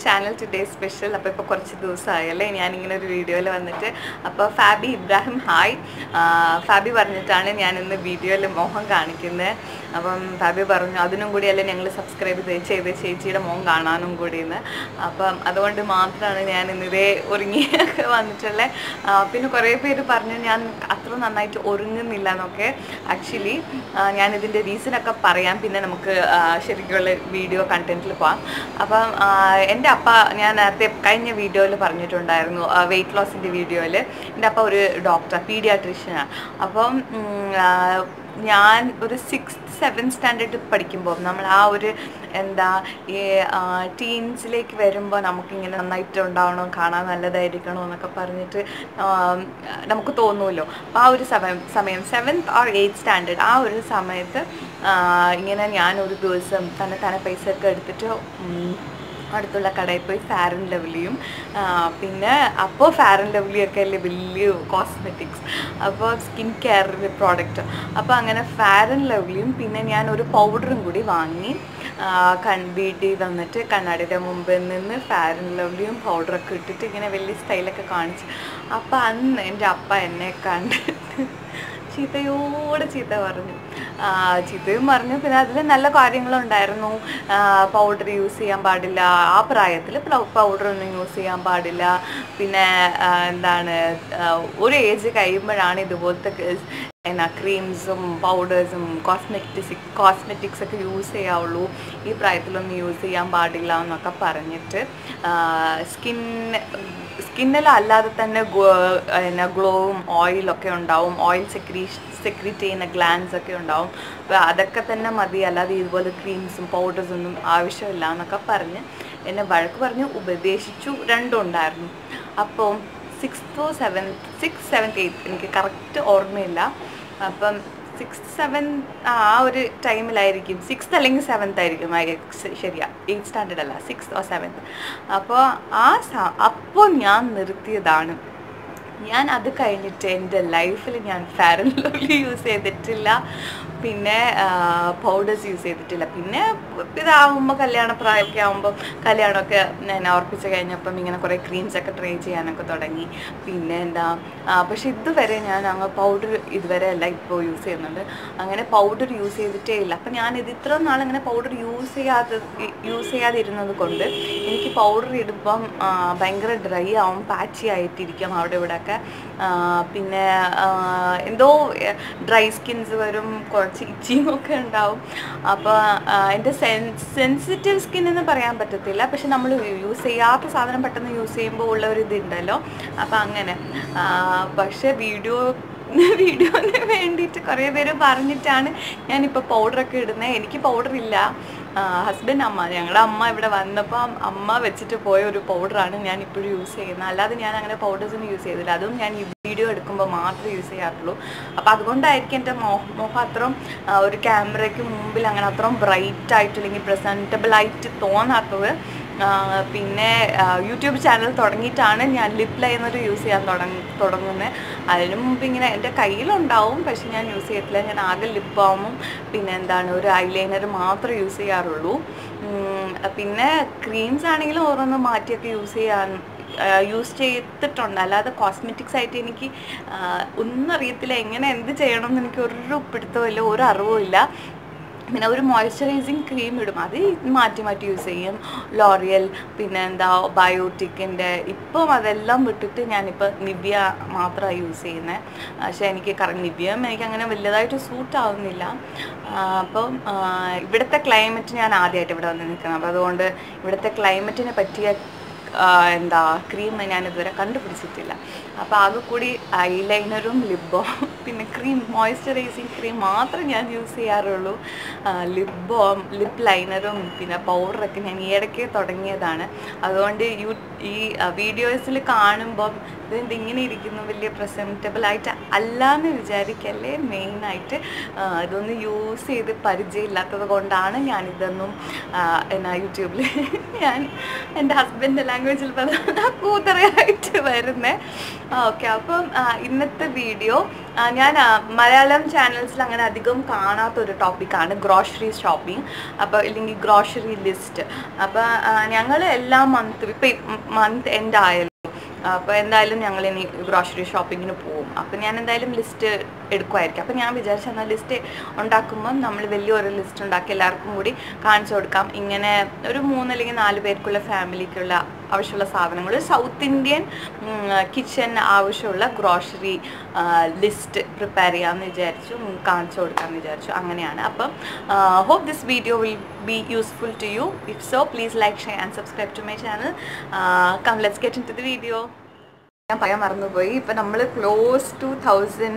channel today special. അപ്പോൾ കുറച്ച് ദിവസമായല്ലേ ഞാൻ ഇങ്ങനെ ഒരു വീഡിയോയിൽ വന്നിട്ട്. അപ്പോൾ ഫാബി ഇബ്രാഹിം ഹായ്. ഫാബി പറഞ്ഞിട്ടാണ് ഞാൻ ഇന്ന് വീഡിയോയിൽ മോഹം കാണിക്കുന്നത്. അപ്പം ഫാബി പറഞ്ഞു അതിനും കൂടിയല്ലേ ഞങ്ങൾ സബ്സ്ക്രൈബ് ചെയ്ത് ചേച്ചിയുടെ മോഹം കാണാനും കൂടിയെന്ന്. അപ്പം അതുകൊണ്ട് മാത്രമാണ് ഞാൻ ഇന്നിതേ ഒരുങ്ങിയൊക്കെ വന്നിട്ടുള്ളത്. പിന്നെ കുറേ പേര് പറഞ്ഞു ഞാൻ അത്ര നന്നായിട്ട് ഒരുങ്ങുന്നില്ല എന്നൊക്കെ. ആക്ച്വലി ഞാനിതിൻ്റെ റീസണൊക്കെ പറയാം, പിന്നെ നമുക്ക് ശരിക്കുള്ള വീഡിയോ കണ്ടൻറ്റിൽ പോകാം. അപ്പം എൻ്റെ അപ്പ ഞാൻ നേരത്തെ കഴിഞ്ഞ വീഡിയോയിൽ പറഞ്ഞിട്ടുണ്ടായിരുന്നു, വെയ്റ്റ് ലോസിൻ്റെ വീഡിയോയിൽ. എൻ്റെ അപ്പ ഒരു ഡോക്ടർ പീഡിയാട്രീഷ്യനാണ്. അപ്പം ഞാൻ ഒരു 6th 7th സ്റ്റാൻഡേർഡ് പഠിക്കുമ്പോൾ നമ്മൾ ആ ഒരു എന്താ ഈ ടീൻസിലേക്ക് വരുമ്പോൾ നമുക്കിങ്ങനെ നന്നായിട്ട് ഉണ്ടാവണം, കാണാൻ നല്ലതായിരിക്കണം എന്നൊക്കെ പറഞ്ഞിട്ട് നമുക്ക് തോന്നുമല്ലോ. അപ്പോൾ ആ ഒരു സമയം 7th or 8th സ്റ്റാൻഡേർഡ് ആ ഒരു സമയത്ത് ഇങ്ങനെ ഞാനൊരു ദിവസം തന്നെ പൈസ ഒക്കെ എടുത്തിട്ട് അടുത്തുള്ള കടയിൽ പോയി ഫെയർ ആൻഡ് ലവ്ലിയും പിന്നെ അപ്പോൾ ഫെയർ ആൻഡ് ലവ്ലിയൊക്കെ അല്ലേ വലിയ കോസ്മെറ്റിക്സ്, അപ്പോൾ സ്കിൻ കെയർ പ്രോഡക്റ്റ്. അപ്പോൾ അങ്ങനെ ഫെയർ ആൻഡ് ലവ്ലിയും പിന്നെ ഞാൻ ഒരു പൗഡറും കൂടി വാങ്ങി വീട്ടിൽ വന്നിട്ട് കണ്ണാടിയുടെ മുമ്പിൽ നിന്ന് ഫെയർ ആൻഡ് ലവ്ലിയും പൗഡറൊക്കെ ഇട്ടിട്ട് ഇങ്ങനെ വലിയ സ്റ്റൈലൊക്കെ കാണിച്ചു. അപ്പോൾ അന്ന് എൻ്റെ അപ്പ എന്നെ കണ്ടിട്ട് ചീത്തയോടെ ചീത്ത പറഞ്ഞു. ചീത്തയും പറഞ്ഞു, പിന്നെ അതിൽ നല്ല കാര്യങ്ങളുണ്ടായിരുന്നു. പൗഡർ യൂസ് ചെയ്യാൻ പാടില്ല, ആ പ്രായത്തിൽ പൗഡറൊന്നും യൂസ് ചെയ്യാൻ പാടില്ല. പിന്നെ എന്താണ് ഒരു ഏജ് കഴിയുമ്പോഴാണ് ഇതുപോലത്തെ ക്രീംസും പൗഡേഴ്സും കോസ്മെറ്റിക്സൊക്കെ യൂസ് ചെയ്യാവുള്ളൂ, ഈ പ്രായത്തിലൊന്നും യൂസ് ചെയ്യാൻ പാടില്ല എന്നൊക്കെ പറഞ്ഞിട്ട് സ്കിന്നിൽ അല്ലാതെ തന്നെ ഗ്ലോവും ഓയിലൊക്കെ ഉണ്ടാവും, ഓയിൽ സെക്രീറ്റ് ചെയ്യുന്ന ഗ്ലാൻസ് ഒക്കെ ഉണ്ടാവും. അപ്പോൾ അതൊക്കെ തന്നെ മതി, അല്ലാതെ ഇതുപോലെ ക്രീംസും പൗഡേഴ്സൊന്നും ആവശ്യമില്ല എന്നൊക്കെ പറഞ്ഞ് എന്നെ വഴക്ക് പറഞ്ഞ് ഉപദേശിച്ചു. രണ്ടും ഉണ്ടായിരുന്നു. അപ്പോൾ 6th 7th 8th എനിക്ക് കറക്റ്റ് ഓർമ്മയില്ല. അപ്പം 6th 7th ആ ഒരു ടൈമിലായിരിക്കും, 6th അല്ലെങ്കിൽ 7th ആയിരിക്കും ശരിയാ, 8th സ്റ്റാൻഡേർഡ് അല്ല, 6th or 7th. അപ്പോൾ അപ്പോൾ ഞാൻ നിർത്തിയതാണ്. ഞാൻ അത് കഴിഞ്ഞിട്ട് എൻ്റെ ലൈഫിൽ ഞാൻ ഫെയർ ആൻഡ് ലവ്ലി യൂസ് ചെയ്തിട്ടില്ല, പിന്നെ പൗഡേഴ്സ് യൂസ് ചെയ്തിട്ടില്ല. പിന്നെ ഇതാവുമ്പോൾ കല്യാണപ്രായമൊക്കെ ആകുമ്പോൾ കല്യാണമൊക്കെ ഞാൻ ഉറപ്പിച്ച് കഴിഞ്ഞപ്പം ഇങ്ങനെ കുറേ ക്രീംസൊക്കെ ട്രൈ ചെയ്യാനൊക്കെ തുടങ്ങി. പിന്നെ എന്താ പക്ഷെ ഇതുവരെ ഞാൻ അങ്ങ് പൗഡർ ഇതുവരെ അല്ല ഇപ്പോൾ യൂസ് ചെയ്യുന്നുണ്ട്. അങ്ങനെ പൗഡർ യൂസ് ചെയ്തിട്ടേ ഇല്ല. അപ്പം ഞാനിത് ഇത്ര നാളിങ്ങനെ പൗഡർ യൂസ് ചെയ്യാതിരുന്നത് കൊണ്ട് എനിക്ക് പൗഡർ ഇടുമ്പം ഭയങ്കര ഡ്രൈ ആവും, പാച്ചി ആയിട്ടിരിക്കും അവിടെ ഇവിടെയൊക്കെ. പിന്നെ എന്തോ ഡ്രൈ സ്കിൻസ് വരും, കുറച്ച് ഇച്ചിങ്ങൊക്കെ ഉണ്ടാവും. അപ്പോൾ എൻ്റെ സെൻസിറ്റീവ് സ്കിൻ എന്ന് പറയാൻ പറ്റത്തില്ല, പക്ഷെ നമ്മൾ യൂസ് ചെയ്യാത്ത സാധനം പെട്ടെന്ന് യൂസ് ചെയ്യുമ്പോൾ ഉള്ള ഒരു ഇതുണ്ടല്ലോ. അപ്പം അങ്ങനെ പക്ഷെ വീഡിയോന് വേണ്ടിയിട്ട് കുറേ പേര് പറഞ്ഞിട്ടാണ് ഞാനിപ്പോൾ പൗഡറൊക്കെ ഇടുന്നത്. എനിക്ക് പൗഡറില്ല, ഹസ്ബൻഡ് അമ്മ, ഞങ്ങളുടെ അമ്മ ഇവിടെ വന്നപ്പോൾ അമ്മ വെച്ചിട്ട് പോയ ഒരു പൗഡറാണ് ഞാൻ ഇപ്പോഴും യൂസ് ചെയ്യുന്നത്. അല്ലാതെ ഞാൻ അങ്ങനെ പൗഡേഴ്സൊന്നും യൂസ് ചെയ്തില്ല. അതും ഞാൻ ഈ വീഡിയോ എടുക്കുമ്പോൾ മാത്രമേ യൂസ് ചെയ്യാറുള്ളൂ. അപ്പോൾ അതുകൊണ്ടായിരിക്കും എൻ്റെ മുഖം അത്രയും ഒരു ക്യാമറയ്ക്ക് മുമ്പിൽ അങ്ങനെ അത്രയും ബ്രൈറ്റായിട്ട് അല്ലെങ്കിൽ പ്രസൻറ്റബിളായിട്ട് തോന്നാത്തത്. പിന്നെ യൂട്യൂബ് ചാനൽ തുടങ്ങിയിട്ടാണ് ഞാൻ ലിപ് ലൈനർ യൂസ് ചെയ്യാൻ തുടങ്ങുന്നത്. അതിന് മുമ്പ് ഇങ്ങനെ എൻ്റെ കയ്യിലുണ്ടാവും, പക്ഷെ ഞാൻ യൂസ് ചെയ്യത്തില്ല. ഞാൻ ആകെ ലിപ് ബാമും പിന്നെ എന്താണ് ഒരു ഐലൈനർ മാത്രമേ യൂസ് ചെയ്യാറുള്ളൂ. പിന്നെ ക്രീംസ് ആണെങ്കിലും ഓരോന്ന് മാറ്റിയൊക്കെ യൂസ് ചെയ്തിട്ടുണ്ട്. അല്ലാതെ കോസ്മെറ്റിക്സ് ആയിട്ട് എനിക്ക് ഒന്നും അറിയത്തില്ല, എങ്ങനെ എന്ത് ചെയ്യണം എന്ന് എനിക്ക് ഒരു പിടുത്തമില്ല, ഒരു അറിവുമില്ല. പിന്നെ ഒരു മോയ്സ്ചറൈസിങ് ക്രീം ഇടും, അത് മാറ്റി യൂസ് ചെയ്യും, ലോറിയൽ പിന്നെ എന്താ ബയോട്ടിക്കിൻ്റെ. ഇപ്പം അതെല്ലാം വിട്ടിട്ട് ഞാനിപ്പോൾ നിവ്യ മാത്രമാണ് യൂസ് ചെയ്യുന്നത്. പക്ഷേ എനിക്ക് നിവ്യയും എനിക്ക് അങ്ങനെ വലുതായിട്ട് സൂട്ട് ആവുന്നില്ല. അപ്പം ഇവിടുത്തെ ക്ലൈമറ്റ് ഞാൻ ആദ്യമായിട്ട് ഇവിടെ വന്ന് നിൽക്കണം. അപ്പോൾ അതുകൊണ്ട് ഇവിടുത്തെ ക്ലൈമറ്റിനെ പറ്റിയ എന്താ ക്രീം ഞാനിതുവരെ കണ്ടുപിടിച്ചിട്ടില്ല. അപ്പോൾ ആകെ കൂടി ഐലൈനറും ലിപ് ബാം പിന്നെ മോയ്സ്ചറൈസിങ് ക്രീം മാത്രമേ ഞാൻ യൂസ് ചെയ്യാറുള്ളൂ. ലിപ് ബാം ലിപ് ലൈനറും പിന്നെ പൗഡറൊക്കെ ഞാൻ ഈ ഇടയ്ക്ക് തുടങ്ങിയതാണ്. അതുകൊണ്ട് ഈ വീഡിയോസിൽ കാണുമ്പം ഇതിങ്ങനെ ഇരിക്കുന്നു, വലിയ പ്രസൻറ്റബിൾ ആയിട്ട് അല്ല എന്ന് വിചാരിക്കല്ലേ. മെയിനായിട്ട് ഇതൊന്നും യൂസ് ചെയ്ത് പരിചയമില്ലാത്തത് കൊണ്ടാണ് ഞാനിതൊന്നും എന്നാ യൂട്യൂബിൽ ഞാൻ എൻ്റെ ഹസ്ബൻഡ് ലാംഗ്വേജിൽ കൂതറയായിട്ട് വരുന്നത്. ഓക്കെ, അപ്പം ഇന്നത്തെ വീഡിയോ ഞാൻ മലയാളം ചാനൽസിൽ അങ്ങനെ അധികം കാണാത്തൊരു ടോപ്പിക്കാണ് ഗ്രോസറി ഷോപ്പിംഗ്, അപ്പോൾ ഇല്ലെങ്കിൽ ഗ്രോസറി ലിസ്റ്റ്. അപ്പോൾ ഞങ്ങൾ എല്ലാ മന്ത് ഇപ്പം മന്ത് എൻഡ് ആയാലും അപ്പോൾ എന്തായാലും ഞങ്ങൾ ഇനി ഗ്രോസറി ഷോപ്പിങ്ങിന് പോവും. അപ്പോൾ ഞാൻ എന്തായാലും ലിസ്റ്റ് എടുക്കുമായിരിക്കും. അപ്പോൾ ഞാൻ വിചാരിച്ചു എന്നാൽ ലിസ്റ്റ് ഉണ്ടാക്കുമ്പം നമ്മൾ വലിയൊരു ലിസ്റ്റ് ഉണ്ടാക്കി എല്ലാവർക്കും കൂടി കാണിച്ചു കൊടുക്കാം. ഇങ്ങനെ ഒരു 3 അല്ലെങ്കിൽ 4 പേർക്കുള്ള ഫാമിലിക്കുള്ള ആവശ്യമുള്ള സാധനങ്ങൾ, സൗത്ത് ഇന്ത്യൻ കിച്ചൺ ആവശ്യമുള്ള ഗ്രോസറി ലിസ്റ്റ് പ്രിപ്പയർ ചെയ്യാമെന്ന് വിചാരിച്ചു, കാണിച്ചു കൊടുക്കാമെന്ന് വിചാരിച്ചു. അങ്ങനെയാണ്. അപ്പം hope this video will be useful to you. If so, please like, share and subscribe to my channel. Come, let's get into the video. ഞാൻ പറയാൻ മറന്നുപോയി, ഇപ്പം നമ്മൾ ക്ലോസ് ടു 1000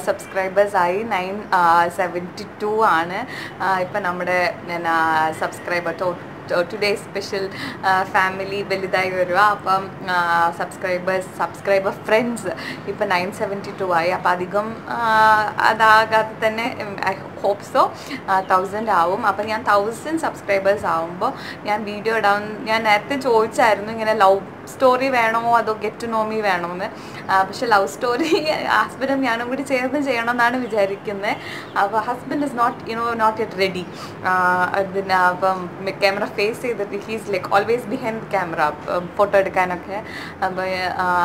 സബ്സ്ക്രൈബേഴ്സായി. 972 ആണ് ഇപ്പം നമ്മുടെ സബ്സ്ക്രൈബർ. ടുഡേ സ്പെഷ്യൽ ഫാമിലി വലുതായി വരിക. അപ്പം സബ്സ്ക്രൈബർ ഫ്രണ്ട്സ് ഇപ്പം 972 ആയി. അപ്പം അധികം അതാകാതെ തന്നെ ഐ ഹോപ്പ് സോ 1000 ആവും. അപ്പം ഞാൻ 1000 സബ്സ്ക്രൈബേഴ്സ് ആവുമ്പോൾ ഞാൻ വീഡിയോ ഇടാൻ, ഞാൻ നേരത്തെ ചോദിച്ചായിരുന്നു ഇങ്ങനെ ലവ് സ്റ്റോറി വേണോ അതോ ഗെറ്റ് ടു നോ മീ വേണോ എന്ന്. പക്ഷെ ലവ് സ്റ്റോറി ഹസ്ബൻഡും ഞാനും കൂടി ചേർന്ന് ചെയ്യണമെന്നാണ് വിചാരിക്കുന്നത്. അപ്പോൾ husband is not yet ready. പിന്നെ അപ്പം ക്യാമറ ഫേസ് ചെയ്തിട്ട് he's like always behind camera photo എടുക്കാനൊക്കെ. അപ്പോൾ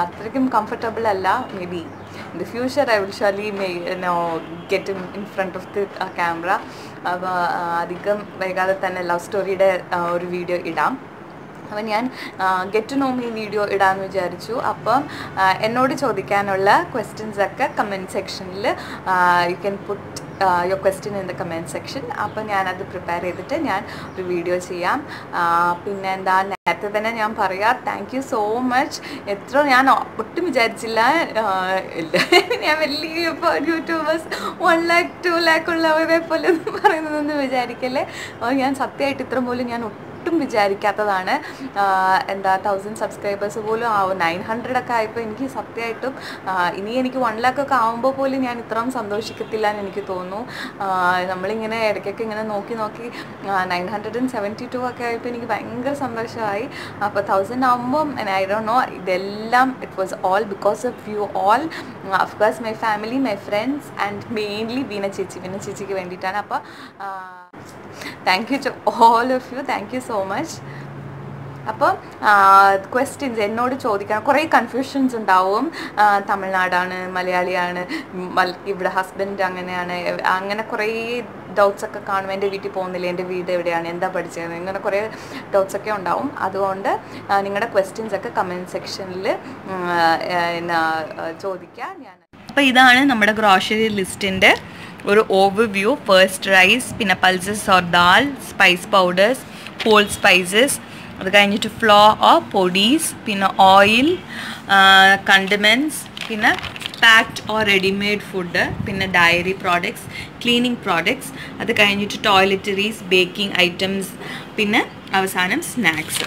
അത്രയ്ക്കും കംഫർട്ടബിൾ അല്ല. May be in the future I will surely get in front of the camera. അപ്പോൾ അധികം വൈകാതെ തന്നെ ലവ് സ്റ്റോറിയുടെ ഒരു വീഡിയോ ഇടാം. അപ്പം ഞാൻ get to know me video ഇടാമെന്ന് വിചാരിച്ചു. അപ്പം എന്നോട് ചോദിക്കാനുള്ള ക്വസ്റ്റ്യൻസൊക്കെ കമൻറ്റ് സെക്ഷനിൽ you can put your question in the comment section. അപ്പം ഞാനത് പ്രിപ്പയർ ചെയ്തിട്ട് ഞാൻ ഒരു വീഡിയോ ചെയ്യാം. പിന്നെ എന്താ, നേരത്തെ തന്നെ ഞാൻ പറയാം, താങ്ക് യു സോ മച്ച്. ഞാൻ ഒട്ടും വിചാരിച്ചില്ല, ഇല്ല ഞാൻ വലിയ ഇപ്പോൾ യൂട്യൂബേഴ്സ് 1 lakh 2 lakh ഉള്ളവരെ പോലെ ഒന്നും പറയുന്നതൊന്നും വിചാരിക്കല്ലേ. ഞാൻ സത്യമായിട്ട് ഇത്ര പോലും ഞാൻ ഒട്ടും വിചാരിക്കാത്തതാണ്. എന്താ 1000 സബ്സ്ക്രൈബേഴ്സ് പോലും ആവും. 900 ഒക്കെ ആയപ്പോൾ എനിക്ക് സത്യമായിട്ടും ഇനി എനിക്ക് 1 lakh ഒക്കെ ആകുമ്പോൾ പോലും ഞാൻ ഇത്രയും സന്തോഷിക്കത്തില്ല എന്ന് എനിക്ക് തോന്നുന്നു. നമ്മളിങ്ങനെ ഇടയ്ക്കൊക്കെ ഇങ്ങനെ നോക്കി 972 ഒക്കെ ആയപ്പോൾ എനിക്ക് ഭയങ്കര സന്തോഷമായി. അപ്പോൾ 1000 ആകുമ്പം ഐ ഡോണ്ട് നോ, ഇതെല്ലാം it was all because of you all. Of course my family, my friends and mainly Veena ചേച്ചിക്ക് വേണ്ടിയിട്ടാണ്. അപ്പോൾ thank you to all of you, thank you so much. അപ്പോൾ ക്വസ്റ്റ്യൻസ് എന്നോട് ചോദിക്കാൻ കുറേ കൺഫ്യൂഷൻസ് ഉണ്ടാവും. തമിഴ്നാടാണ്, മലയാളിയാണ്, ഇവിടെ ഹസ്ബൻഡ് അങ്ങനെയാണ്, അങ്ങനെ കുറേ ഡൗട്ട്സൊക്കെ കാണും. എൻ്റെ വീട്ടിൽ പോകുന്നില്ല, എൻ്റെ വീട് എവിടെയാണ്, എന്താ പഠിച്ചത്, ഇങ്ങനെ കുറേ ഡൗട്ട്സൊക്കെ ഉണ്ടാവും. അതുകൊണ്ട് നിങ്ങളുടെ ക്വസ്റ്റ്യൻസൊക്കെ കമൻറ്റ് സെക്ഷനിൽ ചോദിക്കുക. ഞാൻ അപ്പോൾ ഇതാണ് നമ്മുടെ ഗ്രോസറി ലിസ്റ്റിൻ്റെ ഒരു ഓവർവ്യൂ. ഫസ്റ്റ് റൈസ്, പിന്നെ pulses or dal, spice powders, whole spices, അത് കഴിഞ്ഞിട്ട് ഫ്ലോർ ഓർ പൊടീസ്, പിന്നെ ഓയിൽ, കണ്ടിമെൻറ്റ്സ്, പിന്നെ പാക്ഡ് ഓർ റെഡിമെയ്ഡ് ഫുഡ്, പിന്നെ ഡയറി പ്രോഡക്ട്സ്, ക്ലീനിങ് പ്രോഡക്ട്സ്, അത് കഴിഞ്ഞിട്ട് ടോയ്ലറ്ററീസ്, ബേക്കിംഗ് ഐറ്റംസ്, പിന്നെ അവസാനം സ്നാക്സ്.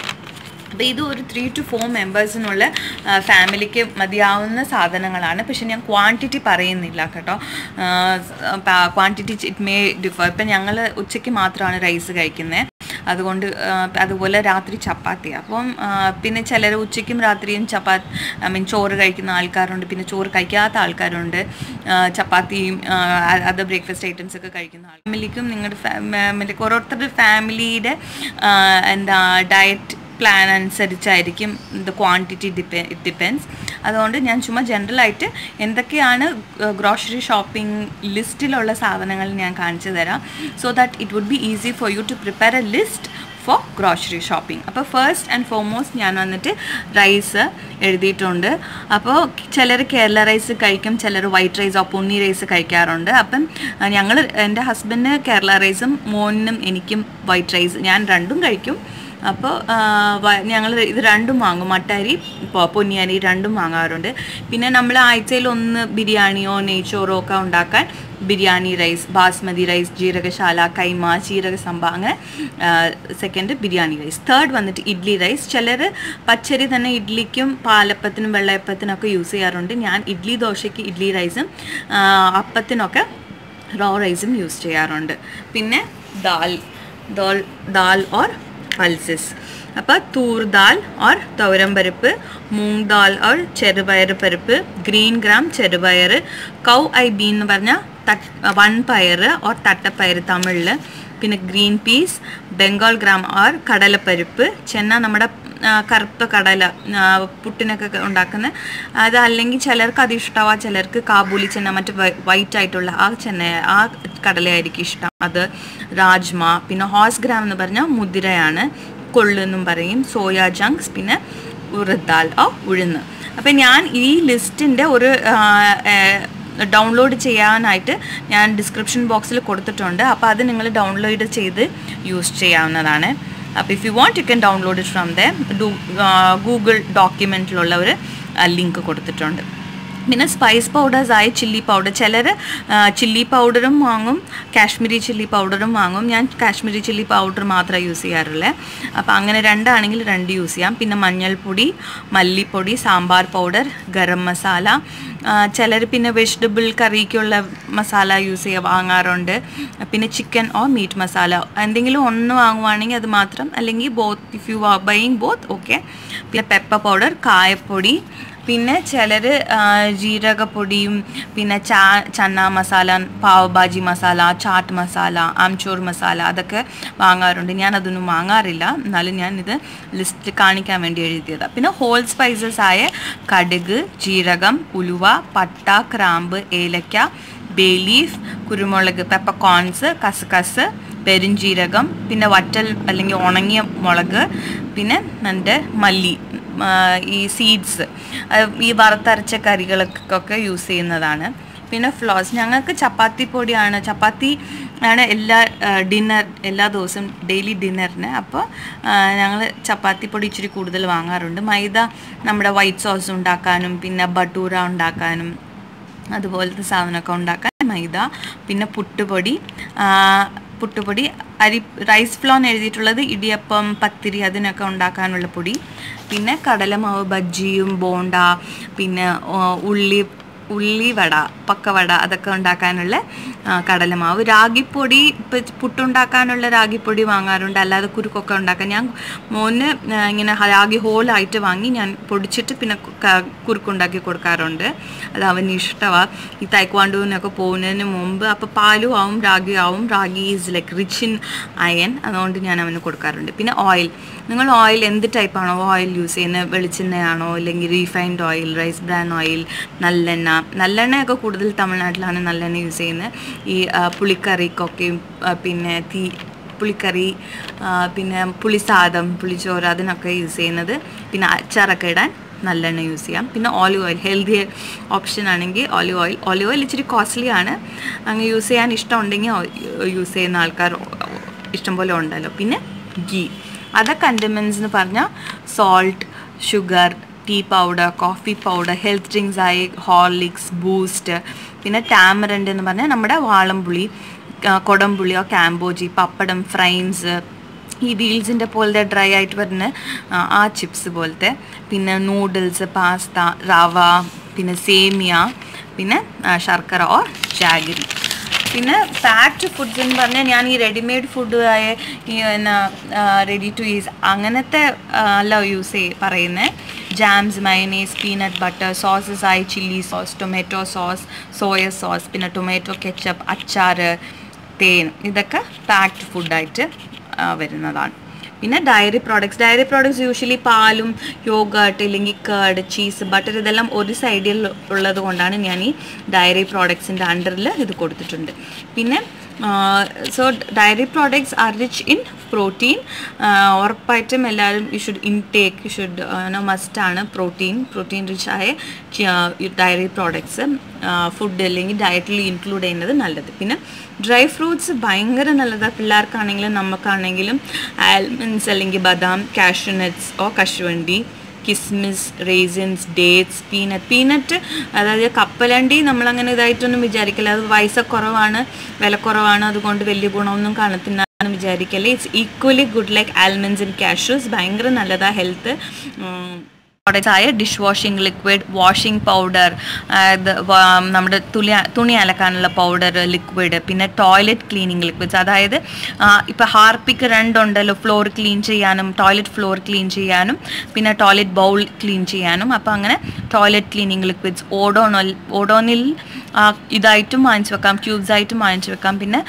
അപ്പോൾ ഇത് ഒരു 3 to 4 മെമ്പേഴ്സിനുള്ള ഫാമിലിക്ക് മതിയാവുന്ന സാധനങ്ങളാണ്. പക്ഷെ ഞാൻ ക്വാണ്ടിറ്റി പറയുന്നില്ല കേട്ടോ. Quantity it may differ. ഇപ്പം ഞങ്ങൾ ഉച്ചയ്ക്ക് മാത്രമാണ് റൈസ് കഴിക്കുന്നത്, അതുകൊണ്ട് അതുപോലെ രാത്രി ചപ്പാത്തി. അപ്പം പിന്നെ ചിലർ ഉച്ചയ്ക്കും രാത്രിയും ചോറ് കഴിക്കുന്ന ആൾക്കാരുണ്ട്, പിന്നെ ചോറ് കഴിക്കാത്ത ആൾക്കാരുണ്ട്, ചപ്പാത്തിയും അത് ബ്രേക്ക്ഫാസ്റ്റ് ഐറ്റംസ് ഒക്കെ കഴിക്കുന്ന ഫാമിലിക്കും. നിങ്ങളുടെ ഫാമിലിക്ക് ഓരോരുത്തരുടെ ഫാമിലിയുടെ എന്താ ഡയറ്റ് പ്ലാൻ അനുസരിച്ചായിരിക്കും ദ ക്വാണ്ടിറ്റി ഡിപ്പെൻസ്. അതുകൊണ്ട് ഞാൻ ചുമ്മാ ജനറലായിട്ട് എന്തൊക്കെയാണ് ഗ്രോസറി ഷോപ്പിംഗ് ലിസ്റ്റിലുള്ള സാധനങ്ങൾ ഞാൻ കാണിച്ചു തരാം. So that it would be easy for you to prepare a list for grocery shopping. അപ്പോൾ ഫസ്റ്റ് ആൻഡ് ഫോർമോസ്റ്റ് ഞാൻ വന്നിട്ട് റൈസ് എഴുതിയിട്ടുണ്ട്. അപ്പോൾ ചിലർ കേരള റൈസ് കഴിക്കും, ചിലർ വൈറ്റ് റൈസോ പൊന്നി റൈസ് കഴിക്കാറുണ്ട്. അപ്പം എൻ്റെ ഹസ്ബൻഡിന് കേരള റൈസും മോനും എനിക്കും വൈറ്റ് റൈസ്, ഞാൻ രണ്ടും കഴിക്കും. അപ്പോൾ ഞങ്ങൾ ഇത് രണ്ടും വാങ്ങും, മട്ടരി പൊന്നിയരി രണ്ടും വാങ്ങാറുണ്ട്. പിന്നെ നമ്മൾ ആഴ്ചയിൽ ഒന്ന് ബിരിയാണിയോ നെയ്ച്ചോറോ ഒക്കെ ഉണ്ടാക്കാൻ ബിരിയാണി റൈസ്, ബാസ്മതി റൈസ്, ജീരകശാല, കൈമ, ജീരക സംഭ, അങ്ങനെ സെക്കൻഡ് ബിരിയാണി റൈസ്. തേർഡ് വന്നിട്ട് ഇഡ്ലി റൈസ്. ചിലർ പച്ചരി തന്നെ ഇഡ്ലിക്കും പാലപ്പത്തിനും വെള്ളയപ്പത്തിനൊക്കെ യൂസ് ചെയ്യാറുണ്ട്. ഞാൻ ഇഡ്ലി ദോശയ്ക്ക് ഇഡ്ലി റൈസും അപ്പത്തിനൊക്കെ റോ റൈസും യൂസ് ചെയ്യാറുണ്ട്. പിന്നെ ദാൽ ഓർ പൾസസ്. അപ്പോൾ തൂർ ദാൽ ഓർ തുവരം പരിപ്പ്, മൂങ് ദാൽ ഓർ ചെറുപയർ പരിപ്പ്, ഗ്രീൻ ഗ്രാം ചെറുപയർ, കൗ ഐ ബീൻ എന്ന് പറഞ്ഞാൽ വൻപയർ ഓർ തട്ടപ്പയർ തമിഴിൽ, പിന്നെ green peas, Bengal gram or കടലപ്പരിപ്പ്, ചെന്ന നമ്മുടെ കറുത്ത കടല പുട്ടിനൊക്കെ ഉണ്ടാക്കുന്ന അത്, അല്ലെങ്കിൽ ചിലർക്ക് അത് ഇഷ്ടമാവാം, ചിലർക്ക് കാബൂലി ചെന്ന മറ്റ് വൈറ്റ് ആയിട്ടുള്ള ആ കടലയായിരിക്കും ഇഷ്ടം, അത് രാജ്മ. പിന്നെ ഹോസ് ഗ്രാം എന്ന് പറഞ്ഞാൽ മുതിരയാണ്, കൊള്ളെന്നും പറയും, സോയ ചങ്ക്സ്, പിന്നെ ഉറുദാൽ ഉഴുന്ന്. അപ്പം ഞാൻ ഈ ലിസ്റ്റിൻ്റെ ഒരു ഡൗൺലോഡ് ചെയ്യാനായിട്ട് ഞാൻ ഡിസ്ക്രിപ്ഷൻ ബോക്സിൽ കൊടുത്തിട്ടുണ്ട്. അപ്പോൾ അത് നിങ്ങൾ ഡൗൺലോഡ് ചെയ്ത് യൂസ് ചെയ്യാവുന്നതാണ്. അപ്പോൾ if you want you can download it from the Google ഡോക്യുമെൻറ്റിലുള്ള ഒരു ലിങ്ക് കൊടുത്തിട്ടുണ്ട്. പിന്നെ സ്പൈസ് പൗഡേഴ്സായ ചില്ലി പൗഡർ, ചിലർ ചില്ലി പൗഡറും വാങ്ങും, കാശ്മീരി ചില്ലി പൗഡറും വാങ്ങും. ഞാൻ കാശ്മീരി ചില്ലി പൗഡർ മാത്രമേ യൂസ് ചെയ്യാറുള്ളൂ. അപ്പോൾ അങ്ങനെ രണ്ടാണെങ്കിൽ രണ്ട് യൂസ് ചെയ്യാം. പിന്നെ മഞ്ഞൾപ്പൊടി, മല്ലിപ്പൊടി, സാമ്പാർ പൗഡർ, ഗരം മസാല. ചിലർ പിന്നെ വെജിറ്റബിൾ കറിക്കുള്ള മസാല വാങ്ങാറുണ്ട്. പിന്നെ ചിക്കൻ ഓർ മീറ്റ് മസാല എന്തെങ്കിലും ഒന്ന് വാങ്ങുവാണെങ്കിൽ അത് മാത്രം, അല്ലെങ്കിൽ both, if you are buying both okay. പിന്നെ പെപ്പർ പൗഡർ, കായപ്പൊടി, പിന്നെ ചിലർ ജീരകപ്പൊടിയും, പിന്നെ ചന്ന മസാല, പാവ് ഭാജി മസാല, ചാട്ട് മസാല, ആംചൂർ മസാല അതൊക്കെ വാങ്ങാറുണ്ട്. ഞാനതൊന്നും വാങ്ങാറില്ല, എന്നാലും ഞാനിത് ലിസ്റ്റ് കാണിക്കാൻ വേണ്ടി എഴുതിയതാണ്. പിന്നെ ഹോൾ സ്പൈസസ് ആയ കടുക്, ജീരകം, ഉലുവ, പട്ട, ക്രാമ്പ്, ഏലക്ക, ബേ ലീഫ്, കുരുമുളക്, പെപ്പർകോൺസ്, കസ്കസ്, പെരുംജീരകം, പിന്നെ വറ്റൽ അല്ലെങ്കിൽ ഉണങ്ങിയ മുളക്, പിന്നെ എൻ്റെ മല്ലി, ഈ സീഡ്സ്, ഈ വറുത്തരച്ച കറികൾക്കൊക്കെ യൂസ് ചെയ്യുന്നതാണ്. പിന്നെ ഫ്ലോസ്, ഞങ്ങൾക്ക് ചപ്പാത്തി പൊടിയാണ്, ചപ്പാത്തി ആണ് എല്ലാ ദിവസവും ഡെയിലി ഡിന്നറിന്. അപ്പോൾ ഞങ്ങൾ ചപ്പാത്തി പൊടി ഇച്ചിരി കൂടുതൽ വാങ്ങാറുണ്ട്. മൈദ നമ്മുടെ വൈറ്റ് സോസ് ഉണ്ടാക്കാനും, പിന്നെ ബട്ടൂര ഉണ്ടാക്കാനും, അതുപോലത്തെ സാധനമൊക്കെ ഉണ്ടാക്കാൻ മൈദ. പിന്നെ പുട്ടുപൊടി, റൈസ് ഫ്ലോർ എഴുതിയിട്ടുള്ളത് ഇടിയപ്പം, പത്തിരി അതിനൊക്കെ ഉണ്ടാക്കാനുള്ള പൊടി. പിന്നെ കടലമാവ്, ബജ്ജിയും ബോണ്ട, പിന്നെ ഉള്ളിവട, പക്കവട അതൊക്കെ ഉണ്ടാക്കാനുള്ള കടലമാവ്. രാഗിപ്പൊടി, പുട്ടുണ്ടാക്കാനുള്ള രാഗിപ്പൊടി വാങ്ങാറുണ്ട്, അല്ലാതെ കുരുക്കൊക്കെ ഉണ്ടാക്കാൻ. ഞാൻ മോന് ഇങ്ങനെ രാഗി ഹോളായിട്ട് വാങ്ങി ഞാൻ പൊടിച്ചിട്ട് പിന്നെ കുറുക്കുണ്ടാക്കി കൊടുക്കാറുണ്ട്. അത് അവന് ഇഷ്ടമാണ്. ഈ തായ്ക്വാണ്ടോവിനൊക്കെ പോകുന്നതിന് മുമ്പ് അപ്പോൾ പാലും ആവും രാഗി ആവും. Ragi is like rich in iron, അതുകൊണ്ട് ഞാൻ അവന് കൊടുക്കാറുണ്ട്. പിന്നെ ഓയിൽ, നിങ്ങൾ ഓയിൽ എന്ത് ടൈപ്പാണോ ഓയിൽ യൂസ് ചെയ്യുന്നത്, വെളിച്ചെണ്ണയാണോ അല്ലെങ്കിൽ refined oil, rice bran oil, നല്ലെണ്ണയൊക്കെ കൂടുതൽ തമിഴ്നാട്ടിലാണ് നല്ലെണ്ണ യൂസ് ചെയ്യുന്നത്. ഈ പുളിക്കറിക്കൊക്കെയും, പിന്നെ പുളിക്കറി, പിന്നെ പുളിസാദം, പുളിച്ചോറ് അതിനൊക്കെ യൂസ് ചെയ്യുന്നത്. പിന്നെ അച്ചാറൊക്കെ ഇടാൻ നല്ലെണ്ണ യൂസ് ചെയ്യാം. പിന്നെ ഓലിവ് ഓയിൽ, ഹെൽത്തി ഓപ്ഷൻ ആണെങ്കിൽ ഓലിവ് ഓയിൽ ഇച്ചിരി കോസ്റ്റ്ലി ആണ്, അങ്ങ് യൂസ് ചെയ്യാൻ ഇഷ്ടമുണ്ടെങ്കിൽ യൂസ് ചെയ്യുന്ന ആൾക്കാർ ഇഷ്ടംപോലെ ഉണ്ടല്ലോ. പിന്നെ ഗീ, അതർ കണ്ടമെൻറ്റ്സ് എന്ന് പറഞ്ഞാൽ salt, sugar, tea powder, coffee powder, health drinks ആയി ഹോർലിക്സ്, ബൂസ്റ്റ്. പിന്നെ ടാമറൻഡ് എന്ന് പറഞ്ഞാൽ നമ്മുടെ വാളംപുളി, കൊടംപുളിയോ കാംബോജി, പപ്പടം, ഫ്രൈൻസ്, ഈ വീൽസിൻ്റെ പോലത്തെ ഡ്രൈ ആയിട്ട് വരുന്ന ആ ചിപ്സ് പോലത്തെ. പിന്നെ നൂഡിൽസ്, പാസ്ത, റവ, പിന്നെ സേമിയ, പിന്നെ ശർക്കര ഓർ ജാഗരി. പിന്നെ പാക്ഡ് ഫുഡ്സ് എന്ന് പറഞ്ഞാൽ ഞാൻ ഈ റെഡിമെയ്ഡ് ഫുഡ് ആയ ഈ റെഡി ടു ഈസ് അങ്ങനത്തെ അല്ല പറയുന്നത്. Jams, mayonnaise, peanut butter, sauces ആയി chilli sauce, tomato sauce, soya sauce, പിന്നെ ടൊമാറ്റോ കെച്ചപ്പ്, അച്ചാർ, തേൻ, ഇതൊക്കെ പാക്ഡ് ഫുഡായിട്ട് വരുന്നതാണ്. പിന്നെ ഡയറി പ്രോഡക്ട്സ് യൂഷ്വലി പാലും യോഗർട്ട് ഇല്ലെങ്കിൽ കേർഡ്, ചീസ്, ബട്ടർ ഇതെല്ലാം ഒരു സൈഡിൽ ഉള്ളത് കൊണ്ടാണ് ഞാൻ ഈ ഡയറി പ്രോഡക്ട്സിൻ്റെ അണ്ടറിൽ ഇത് കൊടുത്തിട്ടുണ്ട്. പിന്നെ so diary products are rich in protein. ഉറപ്പായിട്ടും എല്ലാവരും യു ഷുഡ് മസ്റ്റാണ് പ്രോട്ടീൻ റിച്ച് ആയ ഡയറി പ്രോഡക്ട്സ് ഫുഡ് അല്ലെങ്കിൽ ഡയറ്റിൽ ഇൻക്ലൂഡ് ചെയ്യുന്നത് നല്ലത്. പിന്നെ ഡ്രൈ ഫ്രൂട്ട്സ് ഭയങ്കര നല്ലതാണ്, പിള്ളേർക്കാണെങ്കിലും നമുക്കാണെങ്കിലും. ആൽമണ്ട്സ് അല്ലെങ്കിൽ ബദാം, കാഷ്യൂ നട്ട്സ് ഓ കശുവണ്ടി, കിസ്മിസ്, റേസിൻസ്, ഡേറ്റ്സ്, പീനട്ട്. അതായത് കപ്പലണ്ടി നമ്മളങ്ങനെ ഇതായിട്ടൊന്നും വിചാരിക്കില്ല, അത് പൈസ കുറവാണ്, വില കുറവാണ്, അതുകൊണ്ട് വലിയ ഗുണമൊന്നും കാണത്തില്ല വിചാരിക്കല്ലേ. It's equally good like almonds and cashews. ഭയങ്കര നല്ലതാണ് ഹെൽത്ത്. പ്രോഡക്റ്റ്സ് ആയ dish washing liquid, washing powder, നമ്മുടെ തുണി അലക്കാനുള്ള പൗഡർ ലിക്വിഡ്, പിന്നെ ടോയ്ലറ്റ് ക്ലീനിങ് ലിക്വിഡ്സ്. അതായത് ഇപ്പോൾ ഹാർപ്പിക്ക് 2 ഉണ്ടല്ലോ, ഫ്ലോർ ക്ലീൻ ചെയ്യാനും ടോയ്ലറ്റ് ഫ്ലോർ ക്ലീൻ ചെയ്യാനും പിന്നെ ടോയ്ലറ്റ് ബൗൾ ക്ലീൻ ചെയ്യാനും. അപ്പോൾ അങ്ങനെ ടോയ്ലറ്റ് ക്ലീനിങ് ലിക്വിഡ്സ് ഓഡോനിൽ ഇതായിട്ടും വാങ്ങിച്ചു വെക്കാം, ക്യൂബ്സ് ആയിട്ടും വാങ്ങിച്ചു വെക്കാം, പിന്നെ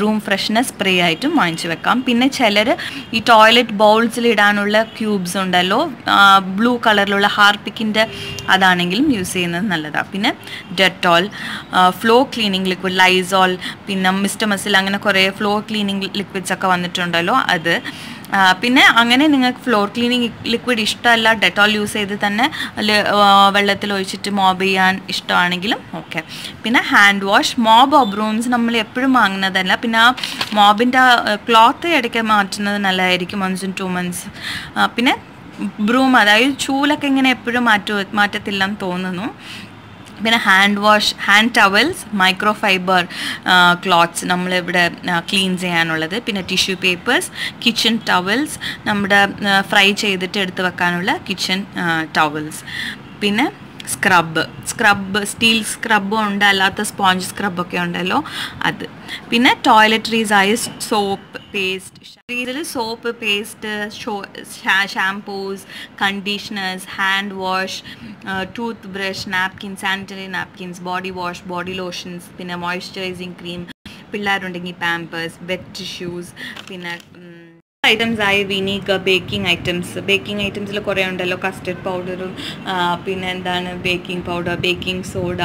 റൂം ഫ്രഷ്നസ് സ്പ്രേ ആയിട്ടും വാങ്ങിച്ചു വെക്കാം. പിന്നെ ചിലർ ഈ ടോയ്ലറ്റ് ബൗൾസിൽ ഇടാനുള്ള ക്യൂബ്സ് ഉണ്ടല്ലോ, ബ്ലൂ കളറിലുള്ള ഹാർപ്പിക്കിൻ്റെ, അതാണെങ്കിലും യൂസ് ചെയ്യുന്നത് നല്ലതാണ്. പിന്നെ Dettol, floor cleaning liquid, Lizol, പിന്നെ മിസ്റ്റർ മസിൽ, അങ്ങനെ കുറേ ഫ്ലോർ ക്ലീനിങ് ലിക്വിഡ്സ് ഒക്കെ വന്നിട്ടുണ്ടല്ലോ അത്. പിന്നെ അങ്ങനെ നിങ്ങൾക്ക് ഫ്ലോർ ക്ലീനിങ് ലിക്വിഡ് ഇഷ്ടമല്ല, ഡെറ്റോൾ യൂസ് ചെയ്ത് തന്നെ വെള്ളത്തിൽ ഒഴിച്ചിട്ട് മോബ് ചെയ്യാൻ ഇഷ്ടമാണെങ്കിലും ഓക്കെ. പിന്നെ ഹാൻഡ് വാഷ്, മോബ് ബ്രൂംസ് നമ്മൾ എപ്പോഴും വാങ്ങുന്നതല്ല, പിന്നെ ആ മോബിൻ്റെ ക്ലോത്ത് ഇടയ്ക്ക് മാറ്റുന്നത് നല്ലതായിരിക്കും, 1 to 2 months. പിന്നെ ബ്രൂം, അതായത് ചൂലൊക്കെ ഇങ്ങനെ എപ്പോഴും മാറ്റത്തില്ലെന്ന് തോന്നുന്നു. പിന്നെ hand wash, hand towels, micro fibre cloths നമ്മളിവിടെ ക്ലീൻ ചെയ്യാനുള്ളത്. പിന്നെ ടിഷ്യൂ പേപ്പേഴ്സ്, കിച്ചൺ ടവൽസ്, നമ്മുടെ ഫ്രൈ ചെയ്തിട്ട് എടുത്ത് വെക്കാനുള്ള കിച്ചൺ ടവൽസ്. പിന്നെ സ്ക്രബ്, സ്റ്റീൽ സ്ക്രബും ഉണ്ട്, അല്ലാത്ത സ്പോഞ്ച് സ്ക്രബൊക്കെ ഉണ്ടല്ലോ അത്. പിന്നെ ടോയ്ലറ്ററീസ് ആയ സോപ്പ്, പേസ്റ്റ്, ഇതിൽ soap, paste, shampoos, conditioners, hand wash, tooth brush, napkin, sanitary napkins, body wash, body lotions, പിന്നെ മോയ്സ്ചറൈസിങ് ക്രീം, പിള്ളേരുണ്ടെങ്കിൽ പാമ്പേഴ്സ്, വെറ്റ് ടിഷ്യൂസ്, പിന്നെ ഐറ്റംസ് ആയ വിനീഗർ, ബേക്കിംഗ് ഐറ്റംസിൽ കുറേ ഉണ്ടല്ലോ, കസ്റ്റർഡ് പൗഡറും, പിന്നെ എന്താണ് ബേക്കിംഗ് പൗഡർ, ബേക്കിംഗ് സോഡ,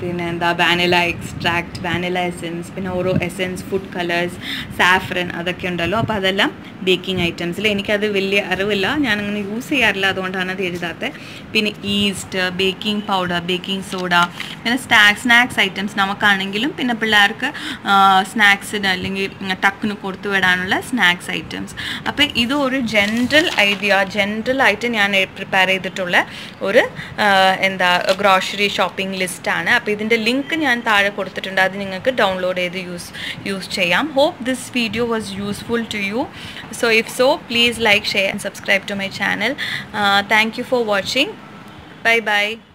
പിന്നെ എന്താ വാനില എക്സ്ട്രാക്ട്, വാനില എസെൻസ്, പിന്നെ ഓരോ എസെൻസ്, ഫുഡ് കളേഴ്സ്, സാഫ്രൻ, അതൊക്കെ ഉണ്ടല്ലോ. അപ്പോൾ അതെല്ലാം ബേക്കിംഗ് ഐറ്റംസിൽ. എനിക്കത് വലിയ അറിവില്ല, ഞാനങ്ങനെ യൂസ് ചെയ്യാറില്ല, അതുകൊണ്ടാണ് അത് എഴുതാത്തത്. പിന്നെ east, baking powder, baking soda, പിന്നെ സ്നാക്സ് ഐറ്റംസ് നമുക്കാണെങ്കിലും പിന്നെ പിള്ളേർക്ക് സ്നാക്സിന് അല്ലെങ്കിൽ ടക്കിന് കൊടുത്തു വിടാനുള്ള സ്നാക്സ് ഐറ്റംസ്. അപ്പോൾ ഇത് ഒരു ജനറലായിട്ട് ഞാൻ പ്രിപ്പയർ ചെയ്തിട്ടുള്ള ഒരു ഗ്രോസറി ഷോപ്പിംഗ് ലിസ്റ്റാണ്. അപ്പോൾ ഇതിൻ്റെ ലിങ്ക് ഞാൻ താഴെ കൊടുത്തിട്ടുണ്ട്, അത് നിങ്ങൾക്ക് ഡൗൺലോഡ് ചെയ്ത് യൂസ് ചെയ്യാം. Hope this video was useful to you. So if so, please like, share and subscribe to my channel. Thank you for watching. Bye bye.